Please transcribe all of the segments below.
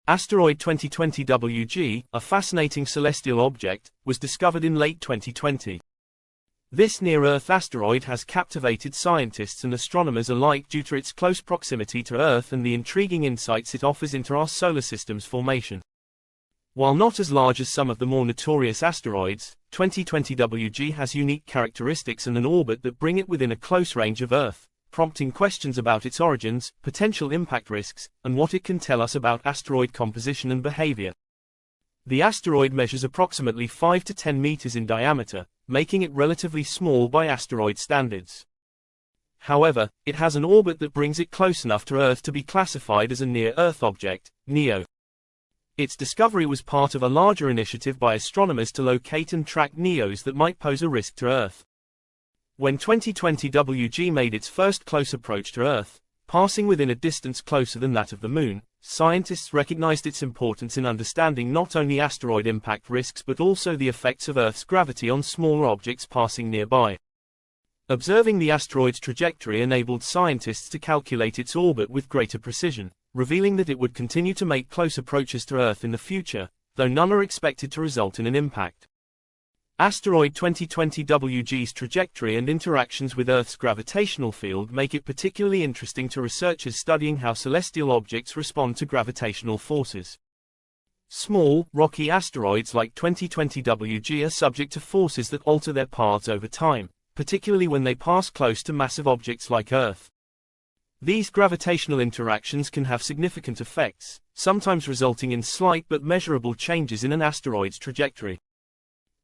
Asteroid 2020 WG, a fascinating celestial object, was discovered in late 2020. This near-Earth asteroid has captivated scientists and astronomers alike due to its close proximity to Earth and the intriguing insights it offers into our solar system's formation. While not as large as some of the more notorious asteroids, 2020 WG has unique characteristics and an orbit that bring it within a close range of Earth, prompting questions about its origins, potential impact risks, and what it can tell us about asteroid composition and behavior. The asteroid measures approximately 5 to 10 meters in diameter, making it relatively small by asteroid standards. However, it has an orbit that brings it close enough to Earth to be classified as a near-Earth object, NEO. Its discovery was part of a larger initiative by astronomers to locate and track NEOs that might pose a risk to Earth. When 2020 WG made its first close approach to Earth, passing within a distance closer than that of the Moon, scientists recognized its importance in understanding not only asteroid impact risks but also the effects of Earth's gravity on smaller objects passing nearby. Observing the asteroid's trajectory enabled scientists to calculate its orbit with greater precision, revealing that it would continue to make close approaches to Earth in the future, though none are expected to result in an impact. Asteroid 2020 WG's trajectory and interactions with Earth's gravitational field make it particularly interesting to researchers studying how celestial objects respond to gravitational forces. Small, rocky asteroids like 2020 WG are subject to forces that alter their paths over time, particularly when they pass close to massive objects like Earth. These gravitational interactions can have significant effects, sometimes resulting in slight but measurable changes in an asteroid's trajectory.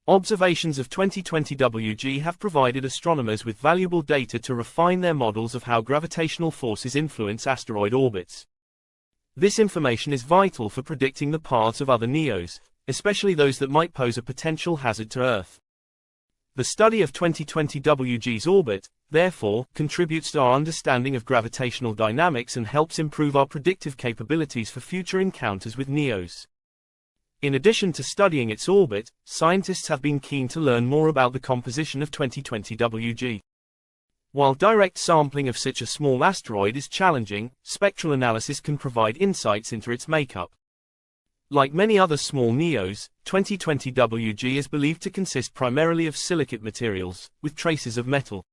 Observations of 2020 WG have provided astronomers with valuable data to refine their models of how gravitational forces influence asteroid orbits. This information is vital for predicting the paths of other NEOs, especially those that might pose a potential hazard to Earth. The study of 2020 WG's orbit, therefore, contributes to our understanding of gravitational dynamics and helps improve our predictive capabilities for future encounters with NEOs. In addition to studying its orbit, scientists have been keen to learn more about the composition of 2020 WG. While direct sampling of such a small asteroid is challenging, spectral analysis can provide insights into its makeup. Like many other small NEOs, 2020 WG is believed to consist primarily of silicate materials, with traces of metal.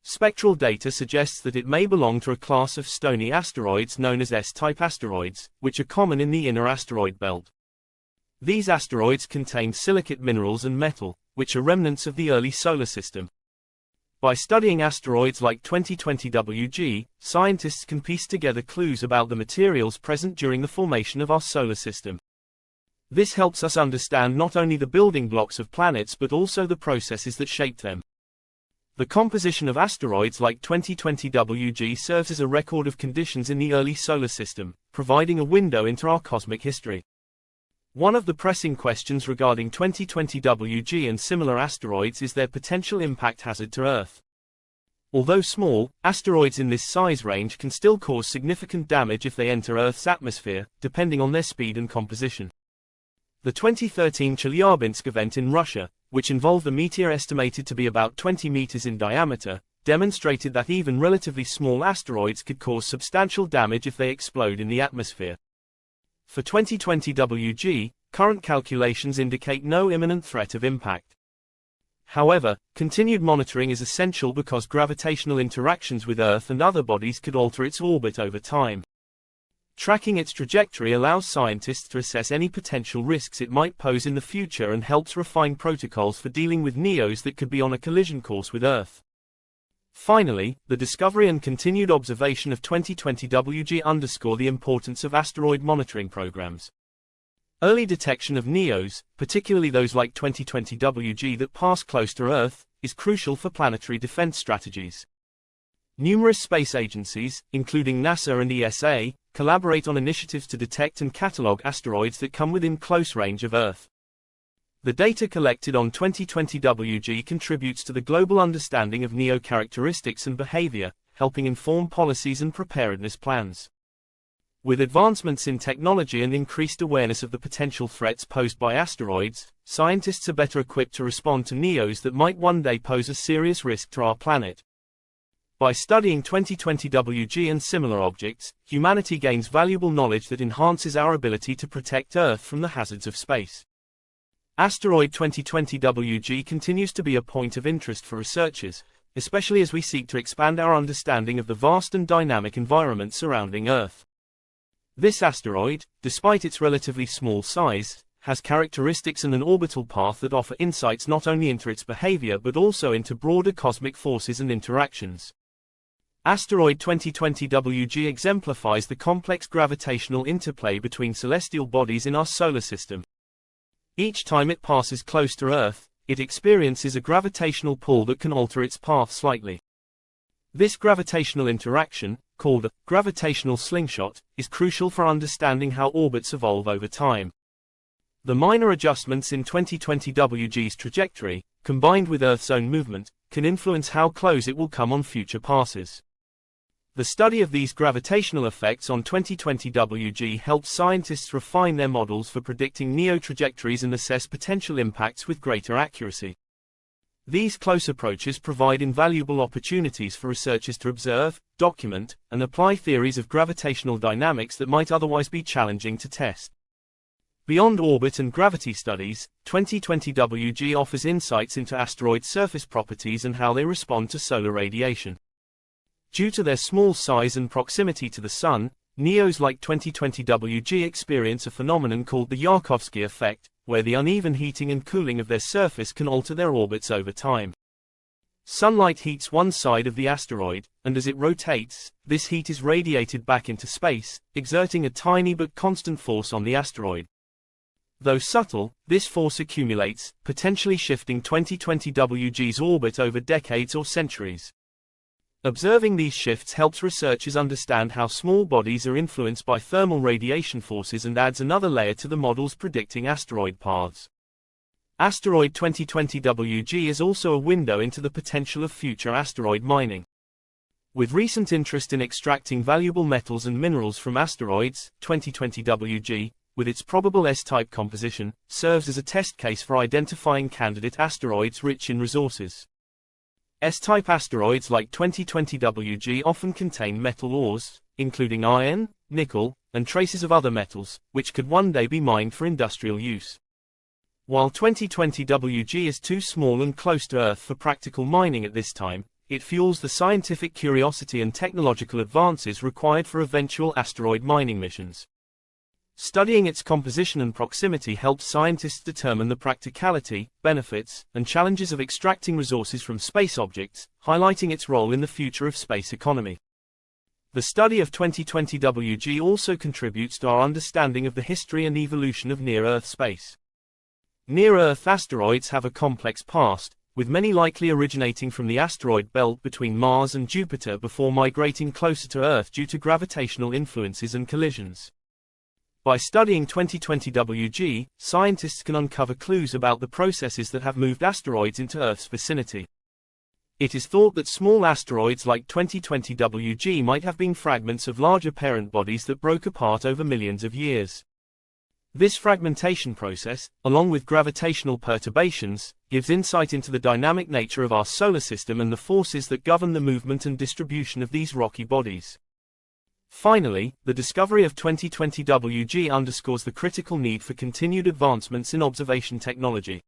Spectral data suggests that it may belong to a class of stony asteroids known as S-type asteroids, which are common in the inner asteroid belt. These asteroids contain silicate minerals and metal, which are remnants of the early solar system. By studying asteroids like 2020 WG, scientists can piece together clues about the materials present during the formation of our solar system. This helps us understand not only the building blocks of planets but also the processes that shape them. The composition of asteroids like 2020 WG serves as a record of conditions in the early solar system, providing a window into our cosmic history. One of the pressing questions regarding 2020 WG and similar asteroids is their potential impact hazard to Earth. Although small, asteroids in this size range can still cause significant damage if they enter Earth's atmosphere, depending on their speed and composition. The 2013 Chelyabinsk event in Russia, which involved a meteor estimated to be about 20 meters in diameter, demonstrated that even relatively small asteroids could cause substantial damage if they explode in the atmosphere. For 2020 WG, current calculations indicate no imminent threat of impact. However, continued monitoring is essential because gravitational interactions with Earth and other bodies could alter its orbit over time. Tracking its trajectory allows scientists to assess any potential risks it might pose in the future and helps refine protocols for dealing with NEOs that could be on a collision course with Earth. Finally, the discovery and continued observation of 2020 WG underscore the importance of asteroid monitoring programs. Early detection of NEOs, particularly those like 2020 WG that pass close to Earth, is crucial for planetary defense strategies. Numerous space agencies, including NASA and ESA, collaborate on initiatives to detect and catalog asteroids that come within close range of Earth. The data collected on 2020 WG contributes to the global understanding of NEO characteristics and behavior, helping inform policies and preparedness plans. With advancements in technology and increased awareness of the potential threats posed by asteroids, scientists are better equipped to respond to NEOs that might one day pose a serious risk to our planet. By studying 2020 WG and similar objects, humanity gains valuable knowledge that enhances our ability to protect Earth from the hazards of space. Asteroid 2020 WG continues to be a point of interest for researchers, especially as we seek to expand our understanding of the vast and dynamic environment surrounding Earth. This asteroid, despite its relatively small size, has characteristics and an orbital path that offer insights not only into its behavior but also into broader cosmic forces and interactions. Asteroid 2020 WG exemplifies the complex gravitational interplay between celestial bodies in our solar system. Each time it passes close to Earth, it experiences a gravitational pull that can alter its path slightly. This gravitational interaction, called a gravitational slingshot, is crucial for understanding how orbits evolve over time. The minor adjustments in 2020 WG's trajectory, combined with Earth's own movement, can influence how close it will come on future passes. The study of these gravitational effects on 2020 WG helps scientists refine their models for predicting NEO trajectories and assess potential impacts with greater accuracy. These close approaches provide invaluable opportunities for researchers to observe, document, and apply theories of gravitational dynamics that might otherwise be challenging to test. Beyond orbit and gravity studies, 2020 WG offers insights into asteroid surface properties and how they respond to solar radiation. Due to their small size and proximity to the Sun, NEOs like 2020 WG experience a phenomenon called the Yarkovsky effect, where the uneven heating and cooling of their surface can alter their orbits over time. Sunlight heats one side of the asteroid, and as it rotates, this heat is radiated back into space, exerting a tiny but constant force on the asteroid. Though subtle, this force accumulates, potentially shifting 2020 WG's orbit over decades or centuries. Observing these shifts helps researchers understand how small bodies are influenced by thermal radiation forces and adds another layer to the models predicting asteroid paths. Asteroid 2020 WG is also a window into the potential of future asteroid mining. With recent interest in extracting valuable metals and minerals from asteroids, 2020 WG, with its probable S-type composition, serves as a test case for identifying candidate asteroids rich in resources. S-type asteroids like 2020 WG often contain metal ores, including iron, nickel, and traces of other metals, which could one day be mined for industrial use. While 2020 WG is too small and close to Earth for practical mining at this time, it fuels the scientific curiosity and technological advances required for eventual asteroid mining missions. Studying its composition and proximity helps scientists determine the practicality, benefits, and challenges of extracting resources from space objects, highlighting its role in the future of space economy. The study of 2020 WG also contributes to our understanding of the history and evolution of near-Earth space. Near-Earth asteroids have a complex past, with many likely originating from the asteroid belt between Mars and Jupiter before migrating closer to Earth due to gravitational influences and collisions. By studying 2020 WG, scientists can uncover clues about the processes that have moved asteroids into Earth's vicinity. It is thought that small asteroids like 2020 WG might have been fragments of larger parent bodies that broke apart over millions of years. This fragmentation process, along with gravitational perturbations, gives insight into the dynamic nature of our solar system and the forces that govern the movement and distribution of these rocky bodies. Finally, the discovery of 2020 WG underscores the critical need for continued advancements in observation technology.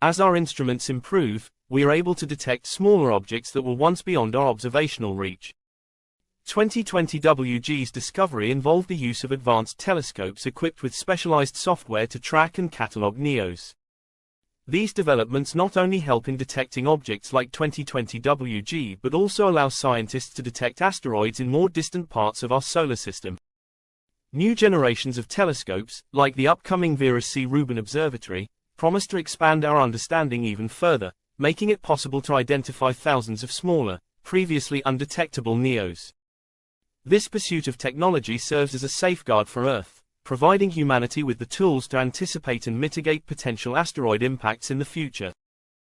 As our instruments improve, we are able to detect smaller objects that were once beyond our observational reach. 2020 WG's discovery involved the use of advanced telescopes equipped with specialized software to track and catalog NEOs. These developments not only help in detecting objects like 2020 WG but also allow scientists to detect asteroids in more distant parts of our solar system. New generations of telescopes, like the upcoming Vera C. Rubin Observatory, promise to expand our understanding even further, making it possible to identify thousands of smaller, previously undetectable NEOs. This pursuit of technology serves as a safeguard for Earth, providing humanity with the tools to anticipate and mitigate potential asteroid impacts in the future.